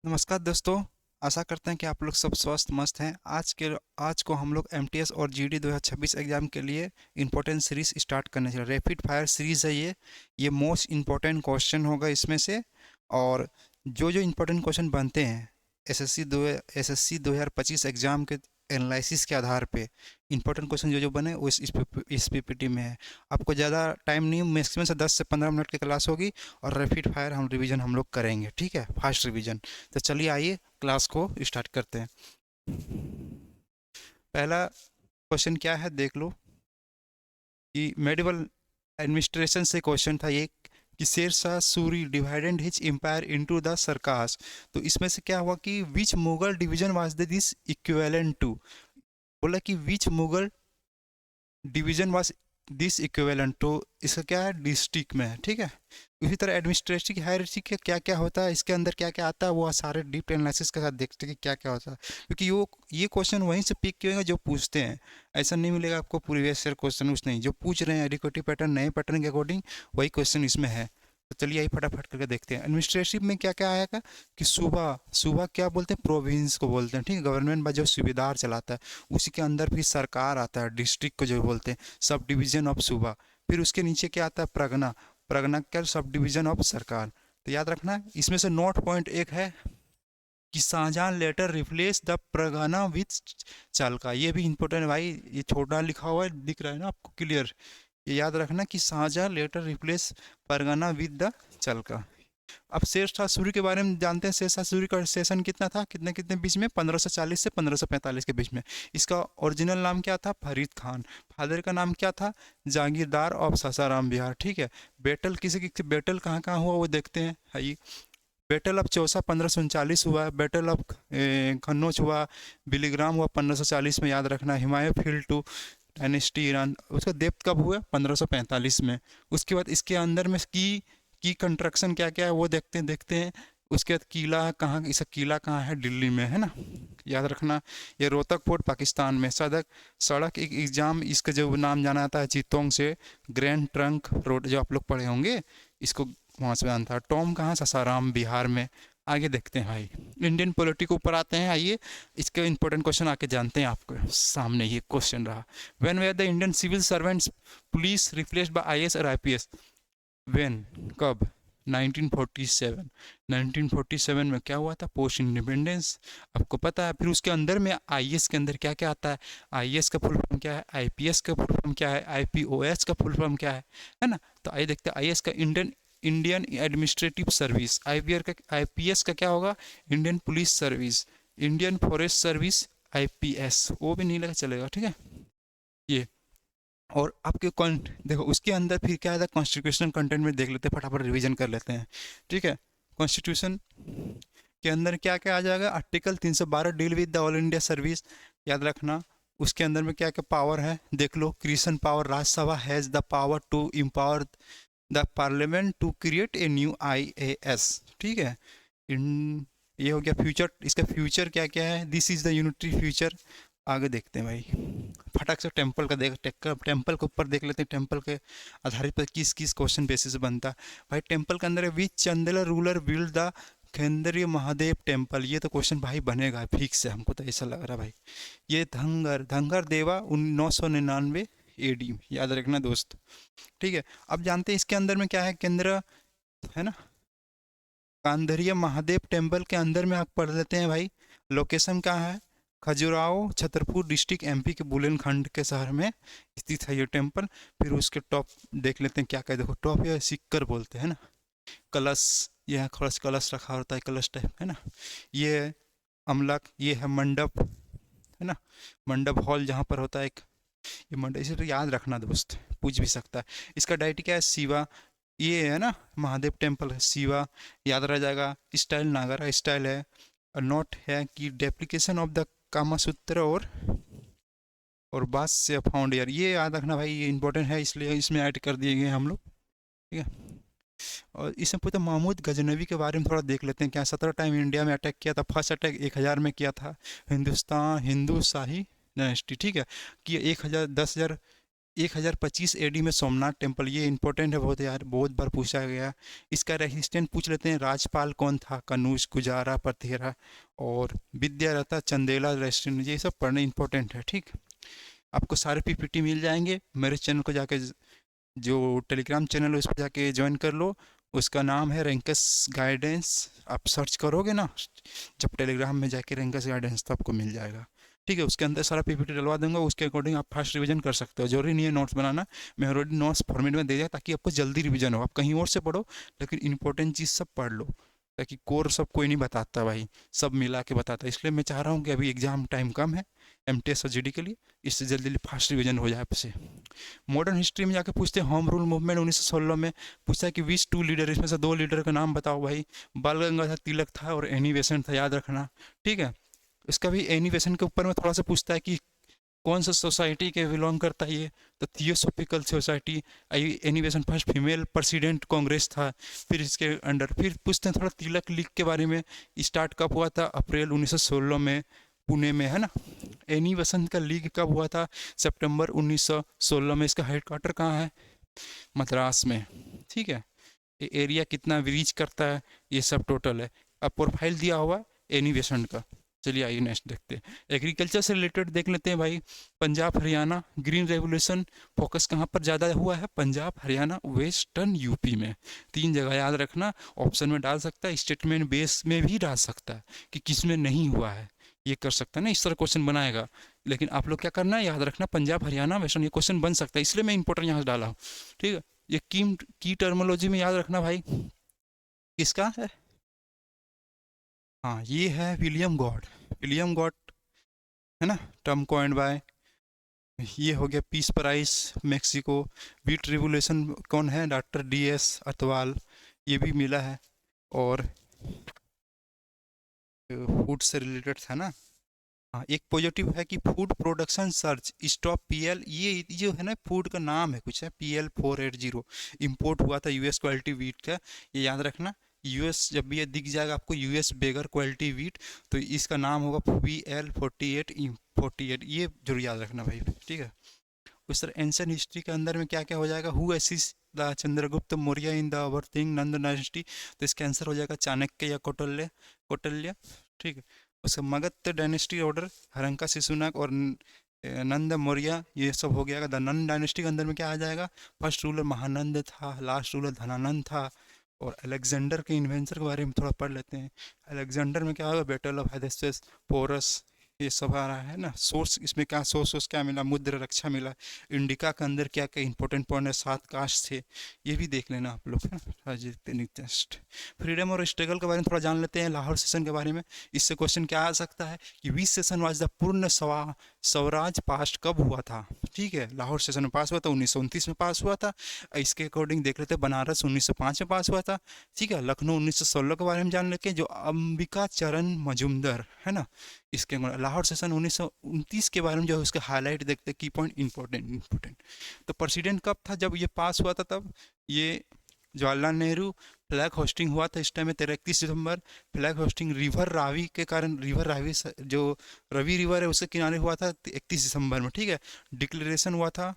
नमस्कार दोस्तों। आशा करते हैं कि आप लोग सब स्वस्थ मस्त हैं। आज को हम लोग एमटीएस और जीडी 2026 एग्ज़ाम के लिए इम्पोर्टेंट सीरीज स्टार्ट करने चल रहे। रैपिड फायर सीरीज़ है ये मोस्ट इम्पोर्टेंट क्वेश्चन होगा इसमें से। और जो जो इम्पोर्टेंट क्वेश्चन बनते हैं एसएससी 2025 एग्ज़ाम के एनालिसिस के आधार पे इम्पोर्टेंट क्वेश्चन जो जो बने वो इस पीपीटी में है। आपको ज़्यादा टाइम नहीं, मैक्सिमम से 10 से 15 मिनट की क्लास होगी और रैपिड फायर रिवीजन हम लोग करेंगे, ठीक है, फास्ट रिवीजन। तो चलिए आइए क्लास को स्टार्ट करते हैं। पहला क्वेश्चन क्या है देख लो कि मेडिवल एडमिनिस्ट्रेशन से क्वेश्चन था ये कि Sher Shah Suri divided his empire into the sarkars. तो इसमें से क्या हुआ कि which Mughal division was this equivalent to. बोला कि which Mughal division was this equivalent, तो इसका क्या है, डिस्ट्रिक्ट में है, ठीक है। इसी तरह एडमिनिस्ट्रेटिव हायरार्की का क्या क्या होता है, इसके अंदर क्या क्या आता है, वो सारे डीप एनालिसिस के साथ देखते हैं कि क्या क्या होता है। क्योंकि ये क्वेश्चन वहीं से पिक किए होंगे जो पूछते हैं। ऐसा नहीं मिलेगा आपको प्रीवियस ईयर क्वेश्चन, उस नहीं जो पूछ रहे हैं रिकॉर्डिंग पैटर्न, नए पैटर्न के अकॉर्डिंग वही क्वेश्चन इसमें है। तो चलिए आइए फटाफट करके देखते हैं एडमिनिस्ट्रेटिव में क्या क्या आएगा। कि सूबा सूबा क्या बोलते हैं, प्रोविंस को बोलते हैं, ठीक है। गवर्नमेंट में जो सूबेदार चलाता है उसी के अंदर भी सरकार आता है, डिस्ट्रिक्ट को जो बोलते हैं, सब डिवीजन ऑफ सूबा। फिर उसके नीचे क्या आता है, परगना। परगना क्या, सब डिवीजन ऑफ सरकार। तो याद रखना इसमें से नोट पॉइंट एक है कि Shah Jahan later replace the pargana with चालका। ये भी इंपॉर्टेंट है भाई, ये छोटा लिखा हुआ है, दिख रहा है ना आपको क्लियर। ये याद रखना कि Shah Jahan later replace pargana with the चालका। अब शेरशाह सूरी के बारे में जानते हैं। शेरशाह सूरी का सेशन कितना था, कितने कितने बीच में, 1540 से 1545 के बीच में। इसका ओरिजिनल नाम क्या था, फरीद खान। फादर का नाम क्या था, जागीरदार ऑफ सासाराम बिहार, ठीक है। बैटल किसी की बैटल कहाँ कहाँ हुआ वो देखते हैं। हाई बैटल ऑफ चौसा 1539 हुआ, बैटल ऑफ कन्नौज हुआ, बिलीग्राम हुआ 1540 में, याद रखना। Humayun fled to dynasty Iran, उसका डेप्थ कब हुआ, 1545 में। उसके बाद इसके अंदर में की कंस्ट्रक्शन क्या क्या है वो देखते हैं। उसके बाद किला कहाँ, इसका किला कहाँ है, दिल्ली में है ना, याद रखना। ये रोहतक फोर्ट पाकिस्तान में। सड़क सड़क एक एग्जाम, इसका जो नाम जाना आता है चित्तोंग से ग्रैंड ट्रंक रोड, जो आप लोग पढ़े होंगे, इसको वहाँ से आना था। टॉम कहाँ, सासाराम बिहार में। आगे देखते हैं भाई, इंडियन पॉलिटी के ऊपर आते हैं। आइए इसके इंपॉर्टेंट क्वेश्चन आके जानते हैं। आपके सामने ये क्वेश्चन रहा, when were the Indian civil servants police replaced by IAS और आईपीएस। व्हेन, कब, 1947। 1947 में क्या हुआ था, पोस्ट इंडिपेंडेंस, आपको पता है। फिर उसके अंदर में आईएएस के अंदर क्या क्या आता है, आईएएस का फुल फॉर्म क्या है, आईपीएस का फुल फॉर्म क्या है, आईपीओएस का फुल फॉर्म क्या है ना। तो आइए देखते हैं आईएएस का, Indian Indian administrative service. IPS का क्या होगा, Indian police service. Indian forest service, IPS, वो भी नहीं लगा चलेगा, ठीक है ये। और आपके कौन देखो उसके अंदर फिर क्या है, कॉन्स्टिट्यूशनल कंटेंट में देख लेते हैं, फटाफट रिवीजन कर लेते हैं, ठीक है। कॉन्स्टिट्यूशन के अंदर क्या क्या आ जाएगा, article 312 deal with the all India service, याद रखना। उसके अंदर में क्या क्या पावर है देख लो, creation power, Rajya Sabha has the power to empower the parliament to create a new IAS, ठीक है। इन ये हो गया फ्यूचर, इसका फ्यूचर क्या क्या है, this is the unitary future. आगे देखते हैं भाई, फटाक से टेम्पल का टेम्पल के ऊपर देख लेते हैं, टेम्पल के आधारित पर किस किस क्वेश्चन बेसिस बनता है। भाई टेम्पल के अंदर विच चंदेला रूलर बिल्ड द केंद्रीय महादेव टेम्पल, ये तो क्वेश्चन भाई बनेगा फिक्स से, हमको तो ऐसा लग रहा है भाई। ये धंगर धंगर देवा 999 एडी, याद रखना दोस्त, ठीक है। अब जानते हैं इसके अंदर में क्या है, केंद्र है ना, कांधरिया महादेव टेम्पल के अंदर में आप पढ़ लेते हैं भाई। लोकेशन कहाँ है, खजुराहो छतरपुर डिस्ट्रिक्ट एमपी के बुंदेलखंड के शहर में स्थित है ये टेम्पल। फिर उसके टॉप देख लेते हैं क्या क्या, देखो टॉप या सिक्कर बोलते हैं ना, कलश, यह कलश कलश रखा होता है, कलश टाइप है ना। ये अमलक, ये है मंडप, है ना, मंडप हॉल जहाँ पर होता है एक, ये मंडप, इसे तो याद रखना दोस्त, पूछ भी सकता है। इसका डायटी क्या है, शिवा, ये है ना महादेव टेम्पल है, शिवा, याद रह जाएगा। स्टाइल नागरा स्टाइल है। और नोट है कि डेप्लीकेशन ऑफ द कामा सूत्र और बास से फाउंड ईयर, ये याद रखना भाई, ये इंपॉर्टेंट है इसलिए इसमें ऐड कर दिए गए हम लोग, ठीक है। और इसमें पूछते महमूद गजनवी के बारे में थोड़ा देख लेते हैं। क्या 17 टाइम इंडिया में अटैक किया था, फर्स्ट अटैक 1000 में किया था, हिंदुस्तान हिंदू शाही डायनेस्टी, ठीक है। कि 1000 1025 एडी में सोमनाथ टेम्पल, ये इंपॉर्टेंट है बहुत यार, बहुत बार पूछा गया। इसका रेसिस्टेंट पूछ लेते हैं, राजपाल कौन था, कनूज, गुजारा, पथेरा और विद्यारता चंदेला रेसिस्टेंट, ये सब पढ़ने इंपॉर्टेंट है। ठीक, आपको सारे पीपीटी मिल जाएंगे। मेरे चैनल को जाके, जो टेलीग्राम चैनल है उस पर जाके ज्वाइन कर लो, उसका नाम है रैंकस गाइडेंस। आप सर्च करोगे ना जब टेलीग्राम में जाके रैंकस गाइडेंस, तो आपको मिल जाएगा। ठीक है, उसके अंदर सारा पीपीटी डलवा दूंगा, उसके अकॉर्डिंग आप फास्ट रिवीजन कर सकते हो। जरूरी नहीं है नोट्स बनाना, मैं ऑलरेडी नोट्स फॉर्मेट में दे दिया ताकि आपको जल्दी रिवीजन हो। आप कहीं और से पढ़ो लेकिन इंपॉर्टेंट चीज़ सब पढ़ लो, ताकि कोर सब कोई नहीं बताता भाई, सब मिला के बताता। इसलिए मैं चाह रहा हूँ कि अभी एग्जाम टाइम कम है एमटीएस और जीडी के लिए, इससे जल्दी जल्दी फास्ट रिवीजन हो जाए आपसे। मॉडर्न हिस्ट्री में जाके पूछते हैं होम रूल मूवमेंट 1916 में, पूछा है कि विच टू लीडर, इसमें से 2 लीडर का नाम बताओ भाई। बाल गंगाधर तिलक था और एनी बेसेंट था, याद रखना। ठीक है, इसका भी एनी बेसेंट के ऊपर में थोड़ा सा पूछता है कि कौन सा सोसाइटी के बिलोंग करता है ये, तो theosophical society. Annie Besant first female president Congress था। फिर इसके अंडर फिर पूछते हैं थोड़ा तिलक लीग के बारे में, स्टार्ट कब हुआ था, अप्रैल 1916 में पुणे में, है ना। एनी बेसेंट का लीग कब हुआ था, सितंबर 1916 में। इसका हेडक्वार्टर कहाँ है, मद्रास में। ठीक है, ये एरिया कितना रीच करता है, ये सब टोटल है। अब प्रोफाइल दिया हुआ है एनी बेसेंट का। चलिए आइए नेक्स्ट देखते हैं, एग्रीकल्चर से रिलेटेड देख लेते हैं भाई। Punjab Haryana green revolution focus कहाँ पर ज़्यादा हुआ है, पंजाब हरियाणा वेस्टर्न यूपी में। 3 जगह याद रखना, ऑप्शन में डाल सकता है, स्टेटमेंट बेस में भी डाल सकता है कि किस में नहीं हुआ है, ये कर सकता है ना, इस तरह क्वेश्चन बनाएगा। लेकिन आप लोग क्या करना है, याद रखना पंजाब हरियाणा वेस्टर्न, ये क्वेश्चन बन सकता है, इसलिए मैं इंपॉर्टेंट यहाँ से डाला हूँ। ठीक है, ये की टर्मोलॉजी में याद रखना भाई, किसका है, हाँ ये है विलियम गॉड। विलियम गॉड, है ना, टर्म कॉइंड बाय। ये हो गया peace prize Mexico. Beat revolution कौन है, डॉक्टर डीएस अतवाल, ये भी मिला है। और फूड से रिलेटेड था ना। हाँ, एक पॉजिटिव है कि food production search stop PL, ये जो है ना फूड का नाम है कुछ है, PL480 इंपोर्ट हुआ था यूएस क्वालिटी वीट का, ये याद रखना। यूएस जब भी ये दिख जाएगा आपको यूएस बेगर क्वालिटी वीट, तो इसका नाम होगा PL48 ये जरूर याद रखना भाई। ठीक है, उस तरह एंशियंट हिस्ट्री के अंदर में क्या क्या हो जाएगा, who assist the Chandragupta Maurya in the overthrowing Nanda dynasty, तो इसका आंसर हो जाएगा चाणक्य या कौटिल्य, कौटिल्य। ठीक है, उसका मगध डायनेस्टी ऑर्डर हरंका शिशुनाग और नंद मौर्य, ये सब हो गया। द नंद डायनेस्टी के अंदर में क्या आ जाएगा, फर्स्ट रूलर महानंद था, लास्ट रूलर धनानंद था। और अलेक्जेंडर के इन्वेंशन के बारे में थोड़ा पढ़ लेते हैं। अलेक्जेंडर में क्या होगा, बैटल ऑफ हेडेस्टियस, पोरस, ये सब आ रहा है ना। सोर्स इसमें क्या, सोर्स क्या मिला, मुद्र रक्षा मिला। इंडिका के अंदर क्या क्या इंपॉर्टेंट पॉइंट है, 7 कास्ट थे, ये भी देख लेना आप लोग, है ना। टेस्ट फ्रीडम और स्ट्रगल के बारे में थोड़ा जान लेते हैं, लाहौर सेशन के बारे में। इससे क्वेश्चन क्या आ सकता है कि विच सेशन वाज द पूर्ण स्वराज पास्ट कब हुआ था। ठीक है, लाहौर सेशन में पास हुआ था 1929 में पास हुआ था। इसके अकॉर्डिंग देख लेते हैं, बनारस 1905 में पास हुआ था। ठीक है, लखनऊ 1916 के बारे में जान लेते हैं, जो अंबिका चरण मजूमदार, है ना। इसके लाहौर सेशन 1929 के बारे में जो है उसके हाईलाइट देखते, की पॉइंट इंपॉर्टेंट। तो प्रेसिडेंट कब था जब ये पास हुआ था, तब ये जवाहरलाल नेहरू। फ्लैग होस्टिंग हुआ था इस टाइम में 31 दिसंबर। फ्लैग होस्टिंग रिवर रावी के कारण, रिवर रावी जो रवि रिवर है उसके किनारे हुआ था 31 दिसंबर में। ठीक है, डिक्लेरेशन हुआ था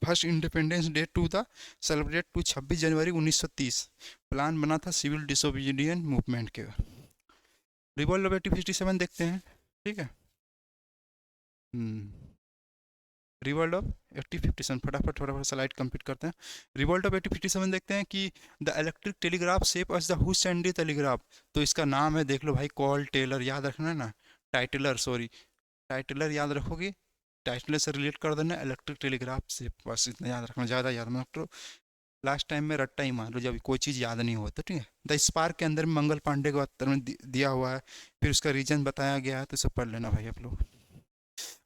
first independence day to the celebrate to 26 January 1930। Plan बना था सिविल डिसोबीडियंट मूवमेंट के। रिवॉल्ट ऑफ 1857 देखते हैं। ठीक है, रिवॉल्ट ऑफ 1857, फटाफट स्लाइड कंप्लीट करते हैं। रिवॉल्ट ऑफ 1857 देखते हैं कि the electric telegraph shape as the हुसैंडी टेलीग्राफ, तो इसका नाम है, देख लो भाई, कॉल टेलर, याद रखना है ना, टाइटलर, सॉरी टाइटलर याद रखोगे, टाइटलर से रिलेट कर देना इलेक्ट्रिक टेलीग्राफ से, बस इतना याद रखना, ज़्यादा याद मत करो। लास्ट टाइम में रट्टा ही मान लो जब कोई चीज़ याद नहीं होता। ठीक है, द स्पार्क के अंदर में मंगल पांडे के उत्तर में दिया हुआ है, फिर उसका रीजन बताया गया है, तो सब पढ़ लेना भाई आप लोग।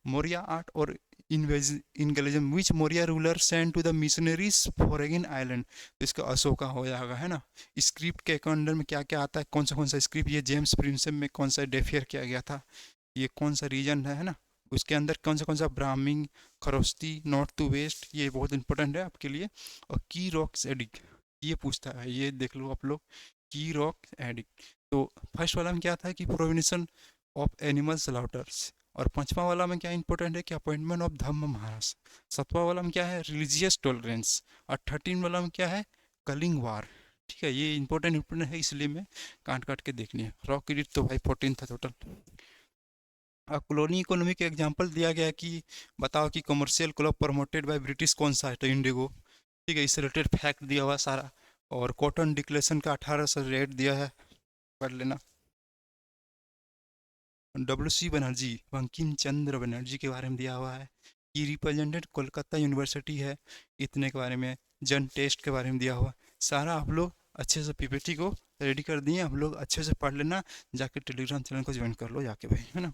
मौर्य आर्ट और इनगलिज्म, which Maurya ruler send to the missionaries foreign island, तो इसका अशोका हो जाएगा, है ना। स्क्रिप्ट के अंदर में क्या क्या आता है, कौन सा स्क्रिप्ट, ये जेम्स प्रिंसेप में कौन सा डेफियर किया गया था, ये कौन सा रीजन है ना। उसके अंदर कौन सा ब्राह्मिंग, खरोस्ती, नॉर्थ टू वेस्ट, ये बहुत इंपॉर्टेंट है आपके लिए। और की रॉक्स एडिक, ये पूछता है, ये देख लो आप लोग, की रॉक एडिक। तो फर्स्ट वाला में क्या था कि प्रोविनेशन ऑफ एनिमल स्लॉटर्स, और 5वां वाला में क्या इंपॉर्टेंट है कि अपॉइंटमेंट ऑफ धम्म महाराज। 7वां वाला में क्या है, रिलीजियस टॉलरेंस। और 13 वाला में क्या है, कलिंग वार। ठीक है, ये इंपॉर्टेंट है, इसलिए मैं काट काट के देखनी है। रॉ क्रेडिट तो भाई 14 था टोटल। कॉलोनी इकोनॉमी का एग्जांपल दिया गया है कि बताओ कि commercial club promoted by British कौन सा है, तो इंडिगो। ठीक है, इससे रिलेटेड फैक्ट दिया हुआ सारा। और कॉटन डिक्लेरेशन का 1800 रेट दिया है, पढ़ लेना। WC बनर्जी, बंकिम चंद्र बनर्जी के बारे में दिया हुआ है कि रिप्रेजेंटेड कोलकाता यूनिवर्सिटी है, इतने के बारे में। जन टेस्ट के बारे में दिया हुआ सारा। आप लोग अच्छे से PPT को रेडी कर दिए, हम लोग अच्छे से पढ़ लेना। जाके टेलीग्राम चैनल को ज्वाइन कर लो जाके भाई, है ना।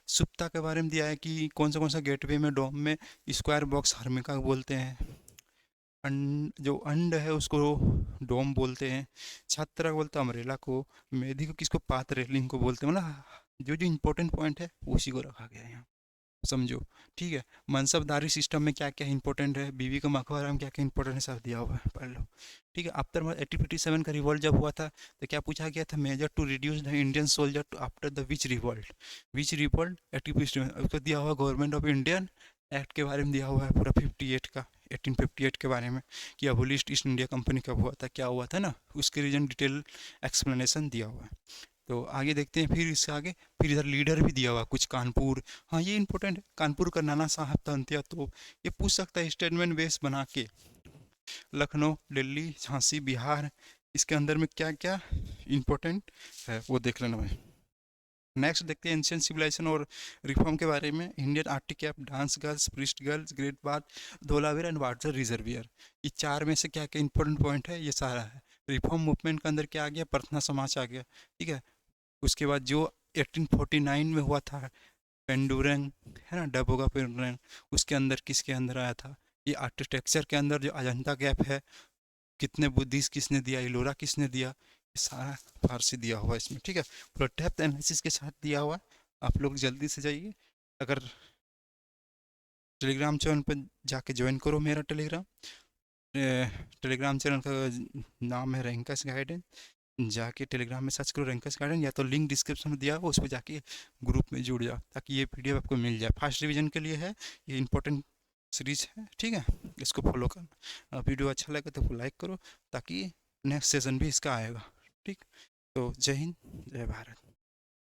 सुप्ता के बारे में दिया है कि कौन सा गेटवे में, डोम में स्क्वायर बॉक्स हर्मिका बोलते हैं। जो अंड है उसको डोम बोलते हैं। छात्रा को बोलते हैं अम्ब्रेला को। मेधी को किसको, पात रेलिंग को बोलते हैं। मतलब जो जो इंपॉर्टेंट पॉइंट है उसी को रखा गया है यहाँ, समझो। ठीक है, मनसबदारी सिस्टम में क्या क्या इंपॉर्टेंट है, बीवी का मकबरा में क्या क्या इंपॉर्टेंट है, सब दिया हुआ है, पढ़ लो। ठीक है, आफ्टर 1857 का रिवॉल्ट जब हुआ था तो क्या पूछा गया था, major to reduce the Indian soldier to after the which revolt 1857। उसको दिया हुआ गवर्नमेंट ऑफ इंडियन एक्ट के बारे में दिया हुआ है पूरा 58 का, 1858 के बारे में, कि अबोलिश्ड ईस्ट इंडिया कंपनी कब हुआ था, क्या हुआ था ना, उसके रीजन डिटेल एक्सप्लेनेशन दिया हुआ है। तो आगे देखते हैं, फिर इससे आगे फिर इधर लीडर भी दिया हुआ कुछ, कानपुर। हाँ ये इंपॉर्टेंट है, कानपुर का नाना साहब तंतिया, तो ये पूछ सकता है स्टेटमेंट बेस बना के। लखनऊ, दिल्ली, झांसी, बिहार, इसके अंदर में क्या क्या इंपॉर्टेंट है वो देख लेना भाई। नेक्स्ट देखते हैं एंशियंट सिविलाइजेशन और रिफॉर्म के बारे में। Indian Arctic cap, dance girls, priest girls, great bath, Dholavira and water reservoir. ये चार में से क्या क्या इंपॉर्टेंट पॉइंट है, ये सारा है। रिफॉर्म मूवमेंट के अंदर क्या आ गया, प्रार्थना समाज आ गया। ठीक है, उसके बाद जो 1849 में हुआ था पेंडुरंग, है ना, डबोगा पेंडुरंग, उसके अंदर किसके अंदर आया था। ये आर्किटेक्चर के अंदर जो अजंता गैप है, कितने बुद्धिस्ट किसने दिया, इलोरा किसने दिया, ये सारा फारसी दिया हुआ है इसमें। ठीक है, पूरा डेप्थ एनालिसिस के साथ दिया हुआ है। आप लोग जल्दी से जाइए, अगर टेलीग्राम चैनल पर जाके ज्वाइन करो मेरा टेलीग्राम चैनल का नाम है रैंकर्स गाइडेंस। जाके टेलीग्राम में सर्च करो रैंकर्स गार्डन, या तो लिंक डिस्क्रिप्शन में दिया हो, उस पर जाके ग्रुप में जुड़ जाओ, ताकि ये PDF आपको मिल जाए। फास्ट रिवीजन के लिए है, ये इंपॉर्टेंट सीरीज है। ठीक है, इसको फॉलो करना। वीडियो अच्छा लगे तो लाइक करो, ताकि नेक्स्ट सेशन भी इसका आएगा। ठीक, तो जय हिंद, जय भारत।